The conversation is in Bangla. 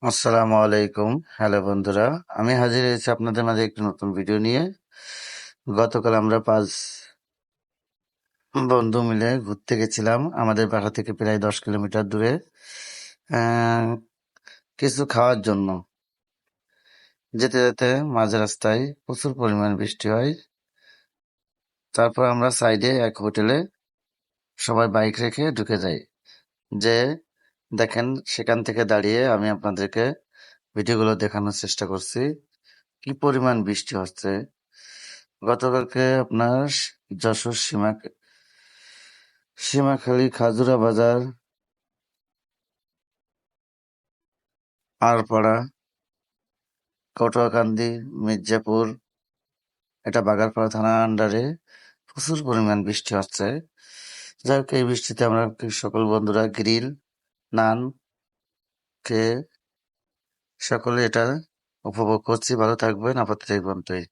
আসসালামু আলাইকুম। হ্যালো বন্ধুরা, আমি হাজির হয়েছি আপনাদের মাঝে একটি নতুন ভিডিও নিয়ে। গতকাল আমরা 5 বন্ধু মিলে ঘুরতে গেছিলাম আমাদের বাসা থেকে প্রায় 10 কিলোমিটার দূরে আহ, কিছু খাওয়ার জন্য। যেতে যেতে মাঝ রাস্তায় প্রচুর পরিমাণ বৃষ্টি হয়। তারপর আমরা সাইডে এক হোটেলে সবাই বাইক রেখে ঢুকে যাই। যে দেখেন, সেখান থেকে দাঁড়িয়ে আমি আপনাদেরকে ভিডিওগুলো দেখানোর চেষ্টা করছি কি পরিমাণ বৃষ্টি হচ্ছে। গতকালকে আপনার যশোর সীমাখালী, খাজুরা বাজার, আরপাড়া, কটুয়াকান্দি, মির্জাপুর, এটা বাগারপাড়া থানার আন্ডারে প্রচুর পরিমাণ বৃষ্টি হচ্ছে। যাই হোক, এই বৃষ্টিতে আমরা সকল বন্ধুরা গ্রিল, নান খেয়ে সকলে এটা উপভোগ করছি। ভালো থাকবেন, আপাতত এই পর্যন্তই।